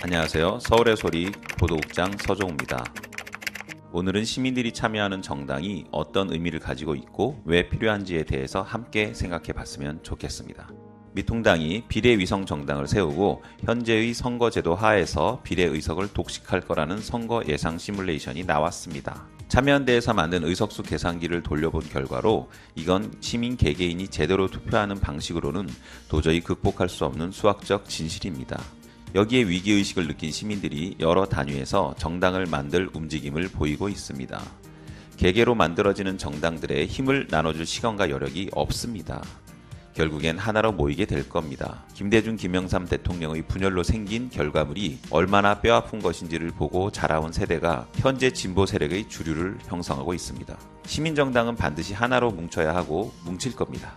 안녕하세요. 서울의 소리 보도국장 서종우입니다. 오늘은 시민들이 참여하는 정당이 어떤 의미를 가지고 있고 왜 필요한지에 대해서 함께 생각해 봤으면 좋겠습니다. 미통당이 비례위성 정당을 세우고 현재의 선거제도 하에서 비례의석을 독식할 거라는 선거 예상 시뮬레이션이 나왔습니다. 참여연대에서 만든 의석수 계산기를 돌려본 결과로 이건 시민 개개인이 제대로 투표하는 방식으로는 도저히 극복할 수 없는 수학적 진실입니다. 여기에 위기의식을 느낀 시민들이 여러 단위에서 정당을 만들 움직임을 보이고 있습니다. 개개로 만들어지는 정당들의 힘을 나눠줄 시간과 여력이 없습니다. 결국엔 하나로 모이게 될 겁니다. 김대중, 김영삼 대통령의 분열로 생긴 결과물이 얼마나 뼈아픈 것인지를 보고 자라온 세대가 현재 진보 세력의 주류를 형성하고 있습니다. 시민정당은 반드시 하나로 뭉쳐야 하고 뭉칠 겁니다.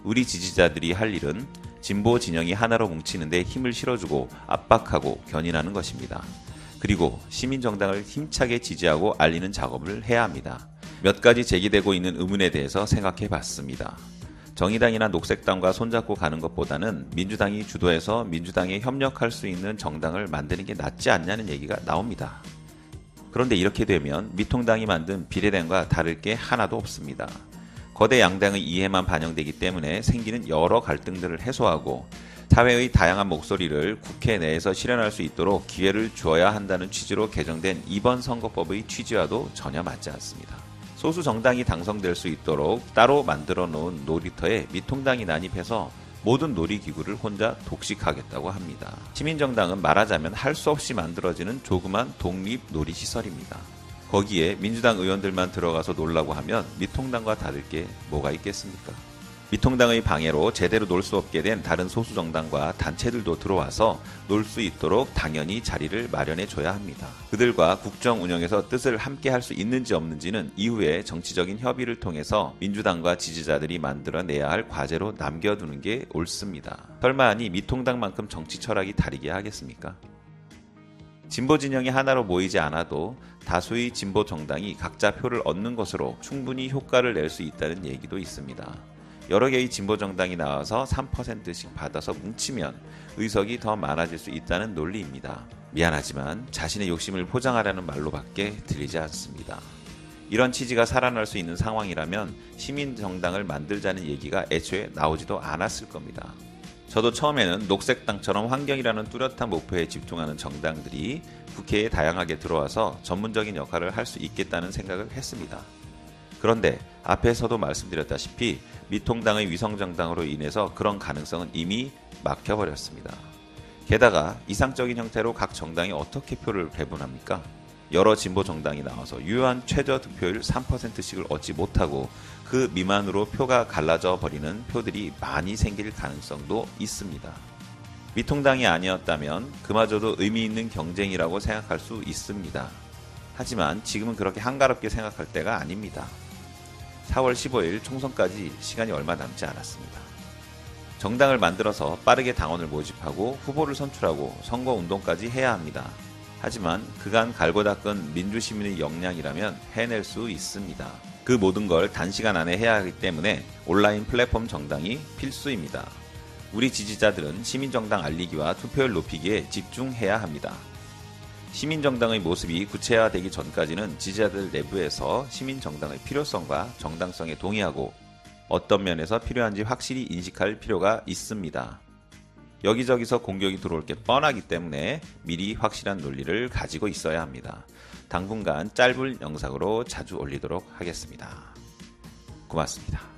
우리 지지자들이 할 일은 진보 진영이 하나로 뭉치는데 힘을 실어주고 압박하고 견인하는 것입니다. 그리고 시민정당을 힘차게 지지하고 알리는 작업을 해야 합니다. 몇 가지 제기되고 있는 의문에 대해서 생각해 봤습니다. 정의당이나 녹색당과 손잡고 가는 것보다는 민주당이 주도해서 민주당에 협력할 수 있는 정당을 만드는 게 낫지 않냐는 얘기가 나옵니다. 그런데 이렇게 되면 미통당이 만든 비례당과 다를 게 하나도 없습니다. 거대 양당의 이해만 반영되기 때문에 생기는 여러 갈등들을 해소하고 사회의 다양한 목소리를 국회 내에서 실현할 수 있도록 기회를 주어야 한다는 취지로 개정된 이번 선거법의 취지와도 전혀 맞지 않습니다. 소수 정당이 당선될 수 있도록 따로 만들어 놓은 놀이터에 미통당이 난입해서 모든 놀이기구를 혼자 독식하겠다고 합니다. 시민정당은 말하자면 할 수 없이 만들어지는 조그만 독립 놀이시설입니다. 거기에 민주당 의원들만 들어가서 놀라고 하면 미통당과 다를 게 뭐가 있겠습니까? 미통당의 방해로 제대로 놀 수 없게 된 다른 소수정당과 단체들도 들어와서 놀 수 있도록 당연히 자리를 마련해 줘야 합니다. 그들과 국정 운영에서 뜻을 함께 할 수 있는지 없는지는 이후에 정치적인 협의를 통해서 민주당과 지지자들이 만들어내야 할 과제로 남겨두는 게 옳습니다. 설마 아니 미통당만큼 정치 철학이 다르게 하겠습니까? 진보 진영이 하나로 모이지 않아도 다수의 진보 정당이 각자 표를 얻는 것으로 충분히 효과를 낼 수 있다는 얘기도 있습니다. 여러 개의 진보 정당이 나와서 3%씩 받아서 뭉치면 의석이 더 많아질 수 있다는 논리입니다. 미안하지만 자신의 욕심을 포장하라는 말로밖에 들리지 않습니다. 이런 취지가 살아날 수 있는 상황이라면 시민정당을 만들자는 얘기가 애초에 나오지도 않았을 겁니다. 저도 처음에는 녹색당처럼 환경이라는 뚜렷한 목표에 집중하는 정당들이 국회에 다양하게 들어와서 전문적인 역할을 할 수 있겠다는 생각을 했습니다. 그런데 앞에서도 말씀드렸다시피 미통당의 위성정당으로 인해서 그런 가능성은 이미 막혀버렸습니다. 게다가 이상적인 형태로 각 정당이 어떻게 표를 배분합니까? 여러 진보 정당이 나와서 유효한 최저 득표율 3%씩을 얻지 못하고 그 미만으로 표가 갈라져 버리는 표들이 많이 생길 가능성도 있습니다. 미통당이 아니었다면 그마저도 의미 있는 경쟁이라고 생각할 수 있습니다. 하지만 지금은 그렇게 한가롭게 생각할 때가 아닙니다. 4월 15일 총선까지 시간이 얼마 남지 않았습니다. 정당을 만들어서 빠르게 당원을 모집하고 후보를 선출하고 선거운동까지 해야 합니다. 하지만 그간 갈고 닦은 민주시민의 역량이라면 해낼 수 있습니다. 그 모든 걸 단시간 안에 해야 하기 때문에 온라인 플랫폼 정당이 필수입니다. 우리 지지자들은 시민정당 알리기와 투표율 높이기에 집중해야 합니다. 시민정당의 모습이 구체화되기 전까지는 지지자들 내부에서 시민정당의 필요성과 정당성에 동의하고 어떤 면에서 필요한지 확실히 인식할 필요가 있습니다. 여기저기서 공격이 들어올 게 뻔하기 때문에 미리 확실한 논리를 가지고 있어야 합니다. 당분간 짧은 영상으로 자주 올리도록 하겠습니다. 고맙습니다.